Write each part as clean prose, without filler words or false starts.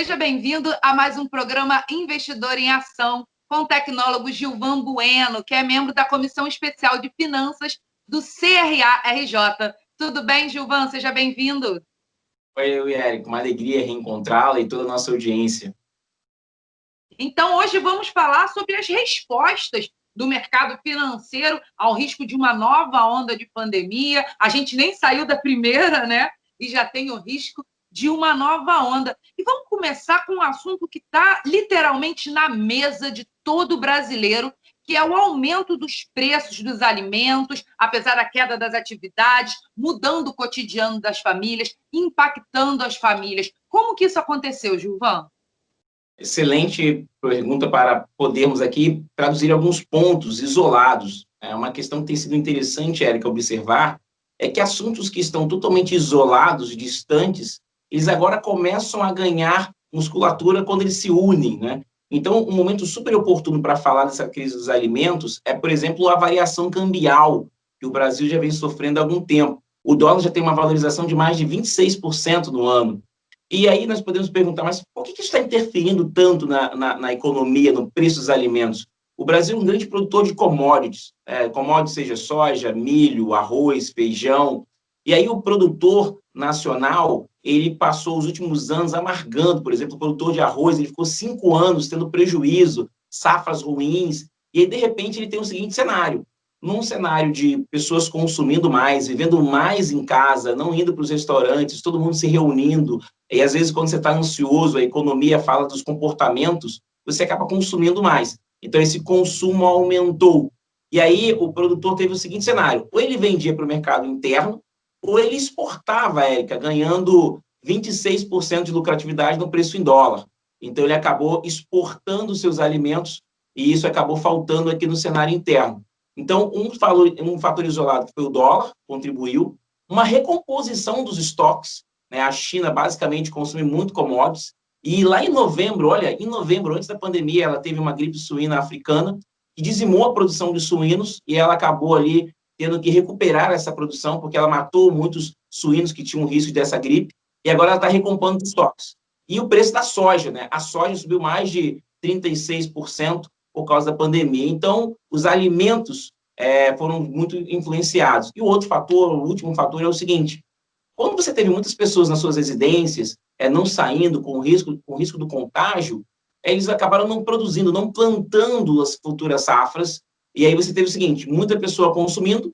Seja bem-vindo a mais um programa Investidor em Ação com o tecnólogo Gilvan Bueno, que é membro da Comissão Especial de Finanças do CRA-RJ. Tudo bem, Gilvan? Seja bem-vindo. Oi, Érico. Uma alegria reencontrá-la e toda a nossa audiência. Então, hoje vamos falar sobre as respostas do mercado financeiro ao risco de uma nova onda de pandemia. A gente nem saiu da primeira, né? E já tem o risco de uma nova onda. E vamos começar com um assunto que está literalmente na mesa de todo brasileiro, que é o aumento dos preços dos alimentos, apesar da queda das atividades, mudando o cotidiano das famílias, impactando as famílias. Como que isso aconteceu, Gilvan? Excelente pergunta para podermos aqui traduzir alguns pontos isolados. É uma questão que tem sido interessante, Érica, observar, é que assuntos que estão totalmente isolados, distantes, eles agora começam a ganhar musculatura quando eles se unem, né? Então, um momento super oportuno para falar dessa crise dos alimentos é, por exemplo, a variação cambial, que o Brasil já vem sofrendo há algum tempo. O dólar já tem uma valorização de mais de 26% no ano. E aí nós podemos perguntar, mas por que isso está interferindo tanto na economia, no preço dos alimentos? O Brasil é um grande produtor de commodities, commodities seja soja, milho, arroz, feijão, e aí o produtor nacional, ele passou os últimos anos amargando, por exemplo, o produtor de arroz, ele ficou 5 anos tendo prejuízo, safras ruins, e aí, de repente, ele tem o seguinte cenário, num cenário de pessoas consumindo mais, vivendo mais em casa, não indo para os restaurantes, todo mundo se reunindo, e às vezes quando você está ansioso, a economia fala dos comportamentos, você acaba consumindo mais. Então, esse consumo aumentou. E aí, o produtor teve o seguinte cenário, ou ele vendia para o mercado interno, ou ele exportava, Érica, ganhando 26% de lucratividade no preço em dólar. Então, ele acabou exportando seus alimentos e isso acabou faltando aqui no cenário interno. Então, um fator isolado que foi o dólar, contribuiu, uma recomposição dos estoques, né? A China basicamente consome muito commodities, e lá em novembro, olha, em novembro, antes da pandemia, ela teve uma gripe suína africana, que dizimou a produção de suínos, e ela acabou ali tendo que recuperar essa produção, porque ela matou muitos suínos que tinham risco dessa gripe, e agora ela está recompondo os estoques. E o preço da soja, né? A soja subiu mais de 36% por causa da pandemia. Então, os alimentos foram muito influenciados. E o outro fator, o último fator, é o seguinte, quando você teve muitas pessoas nas suas residências, não saindo com risco do contágio, eles acabaram não produzindo, não plantando as futuras safras, e aí você teve o seguinte, muita pessoa consumindo,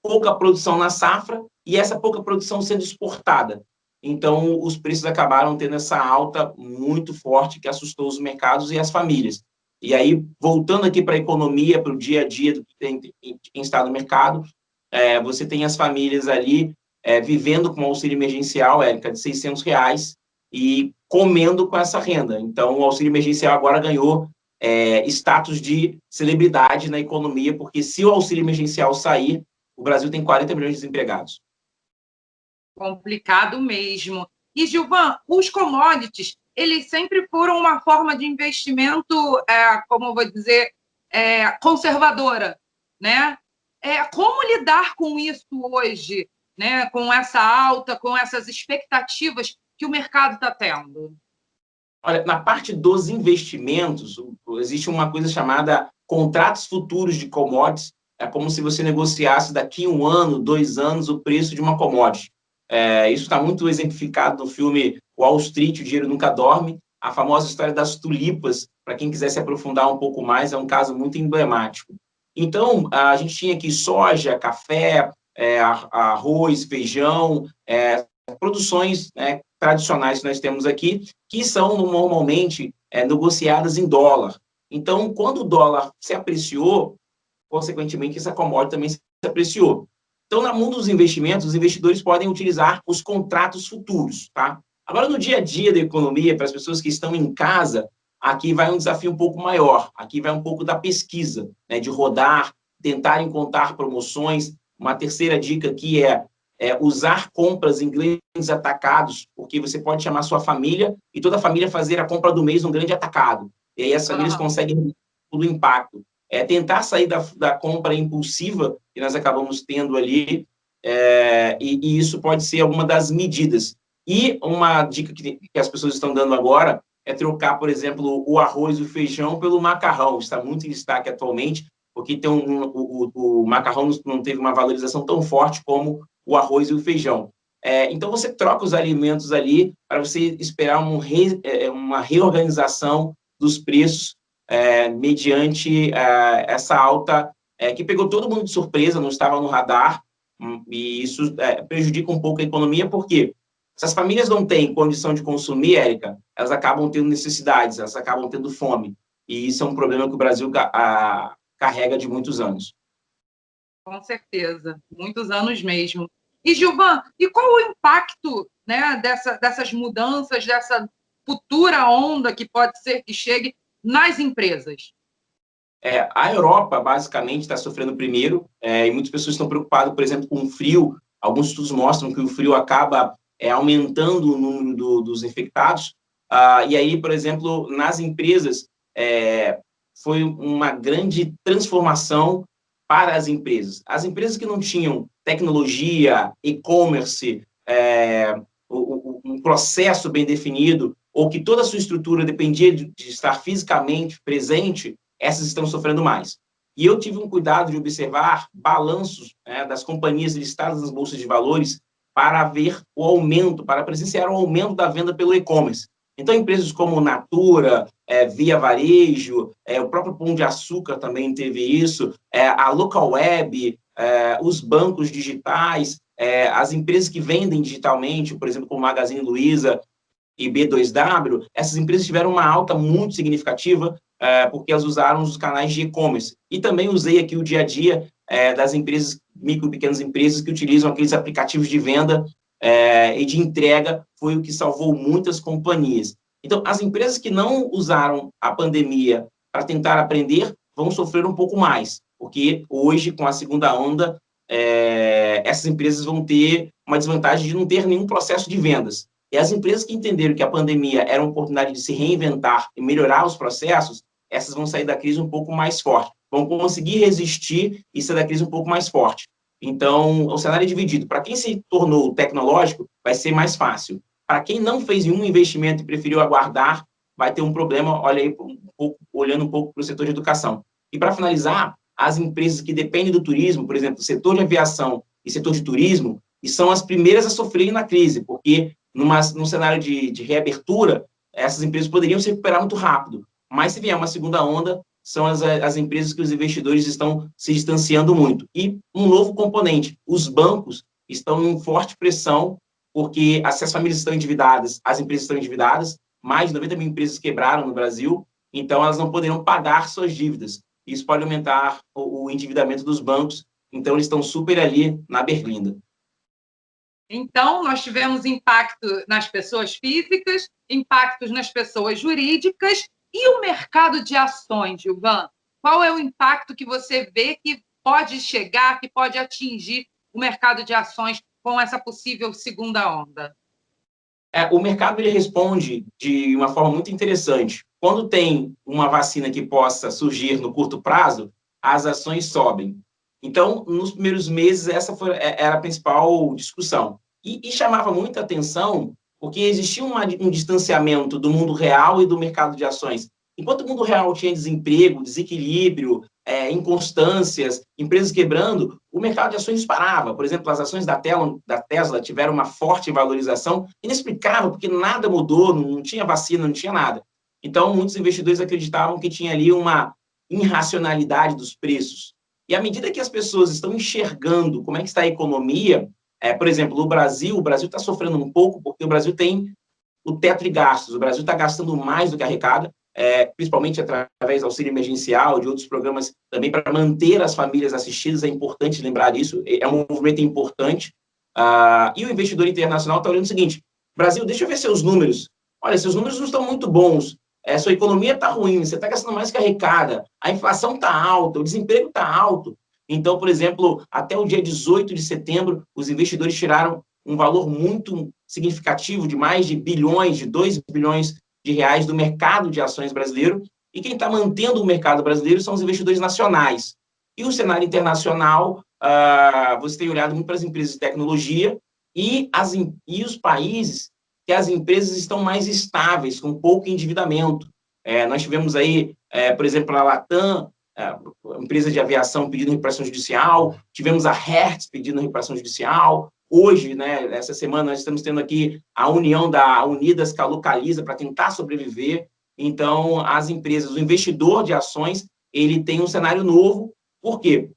pouca produção na safra, e essa pouca produção sendo exportada. Então, os preços acabaram tendo essa alta muito forte que assustou os mercados e as famílias. E aí, voltando aqui para a economia, para o dia a dia do que tem em estado no mercado, você tem as famílias ali vivendo com um auxílio emergencial, Érica, de R$600, e comendo com essa renda. Então, o auxílio emergencial agora ganhou status de celebridade na economia, porque se o auxílio emergencial sair, o Brasil tem 40 milhões de desempregados. Complicado mesmo. E, Gilvan, os commodities, eles sempre foram uma forma de investimento, como eu vou dizer, conservadora, né? Como lidar com isso hoje, né? Com essa alta, com essas expectativas que o mercado está tendo? Olha, na parte dos investimentos, existe uma coisa chamada contratos futuros de commodities, é como se você negociasse daqui 1 ano, 2 anos, o preço de uma commodity. Isso está muito exemplificado no filme Wall Street, O Dinheiro Nunca Dorme, a famosa história das tulipas, para quem quiser se aprofundar um pouco mais, é um caso muito emblemático. Então, a gente tinha aqui soja, café, arroz, feijão, produções, né, tradicionais que nós temos aqui, que são normalmente negociadas em dólar. Então, quando o dólar se apreciou, consequentemente, essa commodity também se apreciou. Então, no mundo dos investimentos, os investidores podem utilizar os contratos futuros, tá? Agora, no dia a dia da economia, para as pessoas que estão em casa, aqui vai um desafio um pouco maior, aqui vai um pouco da pesquisa, né, de rodar, tentar encontrar promoções. Uma terceira dica aqui é usar compras em grandes atacados, porque você pode chamar sua família e toda a família fazer a compra do mês num grande atacado. E aí as famílias conseguem o impacto. Tentar sair da compra impulsiva que nós acabamos tendo ali, e isso pode ser alguma das medidas. E uma dica que as pessoas estão dando agora é trocar, por exemplo, o arroz e o feijão pelo macarrão. Está muito em destaque atualmente, porque tem o macarrão não teve uma valorização tão forte como o arroz e o feijão. Então, você troca os alimentos ali para você esperar uma reorganização dos preços mediante essa alta que pegou todo mundo de surpresa, não estava no radar, e isso prejudica um pouco a economia, porque se as famílias não têm condição de consumir, Érica, elas acabam tendo necessidades, elas acabam tendo fome, e isso é um problema que o Brasil carrega de muitos anos. Com certeza, muitos anos mesmo. E, Gilvan, e qual o impacto, né, dessas mudanças, dessa futura onda que pode ser que chegue nas empresas? A Europa, basicamente, está sofrendo primeiro, e muitas pessoas estão preocupadas, por exemplo, com o frio. Alguns estudos mostram que o frio acaba aumentando o número dos infectados. E aí, por exemplo, nas empresas, foi uma grande transformação para as empresas. As empresas que não tinham tecnologia, e-commerce, um processo bem definido, ou que toda a sua estrutura dependia de estar fisicamente presente, essas estão sofrendo mais. E eu tive um cuidado de observar balanços das companhias listadas nas bolsas de valores para ver o aumento, para presenciar o aumento da venda pelo e-commerce. Então, empresas como Natura, Via Varejo, o próprio Pão de Açúcar também teve isso, a Local Web, os bancos digitais, as empresas que vendem digitalmente, por exemplo, como Magazine Luiza e B2W, essas empresas tiveram uma alta muito significativa porque elas usaram os canais de e-commerce. E também usei aqui o dia a dia das empresas, micro e pequenas empresas que utilizam aqueles aplicativos de venda e de entrega, foi o que salvou muitas companhias. Então, as empresas que não usaram a pandemia para tentar aprender vão sofrer um pouco mais, porque hoje, com a segunda onda, essas empresas vão ter uma desvantagem de não ter nenhum processo de vendas. E as empresas que entenderam que a pandemia era uma oportunidade de se reinventar e melhorar os processos, essas vão sair da crise um pouco mais forte, vão conseguir resistir e sair da crise um pouco mais forte. Então, o cenário é dividido. Para quem se tornou tecnológico, vai ser mais fácil. Para quem não fez nenhum investimento e preferiu aguardar, vai ter um problema, olhando um pouco para o setor de educação. E, para finalizar, as empresas que dependem do turismo, por exemplo, setor de aviação e setor de turismo, e são as primeiras a sofrerem na crise, porque num cenário de reabertura, essas empresas poderiam se recuperar muito rápido. Mas, se vier uma segunda onda, são as empresas que os investidores estão se distanciando muito. E um novo componente, os bancos estão em forte pressão, porque se as famílias estão endividadas, as empresas estão endividadas, mais de 90 mil empresas quebraram no Brasil, então elas não poderão pagar suas dívidas. Isso pode aumentar o endividamento dos bancos, então eles estão super ali na berlinda. Então, nós tivemos impacto nas pessoas físicas, impactos nas pessoas jurídicas e o mercado de ações, Gilvan. Qual é o impacto que você vê que pode chegar, que pode atingir o mercado de ações com essa possível segunda onda? O mercado ele responde de uma forma muito interessante. Quando tem uma vacina que possa surgir no curto prazo, as ações sobem. Então, nos primeiros meses, essa era a principal discussão. E chamava muita atenção porque existia um distanciamento do mundo real e do mercado de ações. Enquanto o mundo real tinha desemprego, desequilíbrio, inconstâncias, empresas quebrando, o mercado de ações disparava. Por exemplo, as ações da Tesla tiveram uma forte valorização, inexplicável, porque nada mudou, não tinha vacina, não tinha nada. Então, muitos investidores acreditavam que tinha ali uma irracionalidade dos preços. E à medida que as pessoas estão enxergando como é que está a economia, por exemplo, o Brasil está sofrendo um pouco porque o Brasil tem o teto de gastos, o Brasil está gastando mais do que arrecada, principalmente através do auxílio emergencial, de outros programas também para manter as famílias assistidas, é importante lembrar disso, é um movimento importante, e o investidor internacional está olhando o seguinte, Brasil, deixa eu ver seus números, olha, seus números não estão muito bons, sua economia está ruim, você está gastando mais que arrecada, a inflação está alta, o desemprego está alto. Então, por exemplo, até o dia 18 de setembro, os investidores tiraram um valor muito significativo de mais de bilhões, de 2 bilhões de reais do mercado de ações brasileiro, e quem está mantendo o mercado brasileiro são os investidores nacionais. E o cenário internacional, você tem olhado muito para as empresas de tecnologia e os países que as empresas estão mais estáveis, com pouco endividamento. Nós tivemos aí, por exemplo, a Latam, a empresa de aviação pedindo recuperação judicial, tivemos a Hertz pedindo recuperação judicial. Hoje, né, essa semana, nós estamos tendo aqui a união da Unidas com a Localiza para tentar sobreviver. Então, as empresas, o investidor de ações, ele tem um cenário novo. Por quê?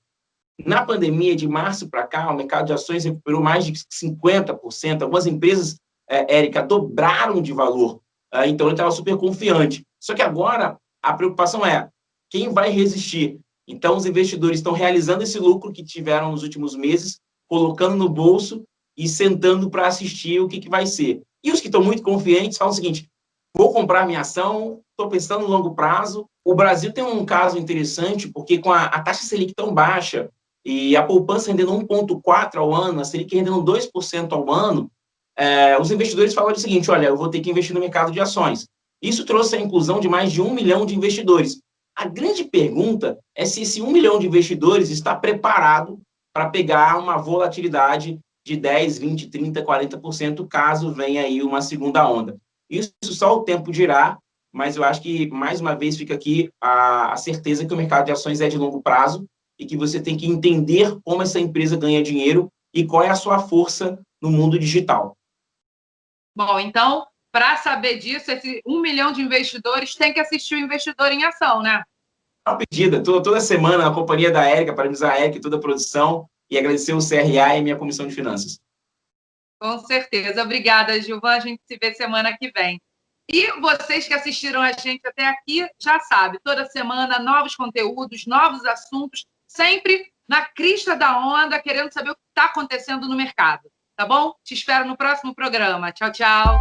Na pandemia, de março para cá, o mercado de ações recuperou mais de 50%. Algumas empresas, Érica, dobraram de valor. Então, ele estava super confiante. Só que agora, a preocupação é quem vai resistir. Então, os investidores estão realizando esse lucro que tiveram nos últimos meses, colocando no bolso e sentando para assistir o que vai ser. E os que estão muito confiantes falam o seguinte: vou comprar minha ação, estou pensando no longo prazo. O Brasil tem um caso interessante, porque com a taxa Selic tão baixa e a poupança rendendo 1,4% ao ano, a Selic rendendo 2% ao ano, os investidores falaram o seguinte: olha, eu vou ter que investir no mercado de ações. Isso trouxe a inclusão de mais de 1 milhão de investidores. A grande pergunta é se esse 1 milhão de investidores está preparado para pegar uma volatilidade de 10%, 20%, 30%, 40%, caso venha aí uma segunda onda. Isso só o tempo dirá, mas eu acho que, mais uma vez, fica aqui a certeza que o mercado de ações é de longo prazo e que você tem que entender como essa empresa ganha dinheiro e qual é a sua força no mundo digital. Bom, então, para saber disso, esse 1 milhão de investidores tem que assistir o Investidor em Ação, né? Uma pedida, toda semana, a companhia da Érica, parabenizar a Érica e toda a produção e agradecer o CRA e minha comissão de finanças. Com certeza. Obrigada, Gilvan. A gente se vê semana que vem. E vocês que assistiram a gente até aqui, já sabem, toda semana, novos conteúdos, novos assuntos, sempre na crista da onda, querendo saber o que está acontecendo no mercado. Tá bom? Te espero no próximo programa. Tchau, tchau.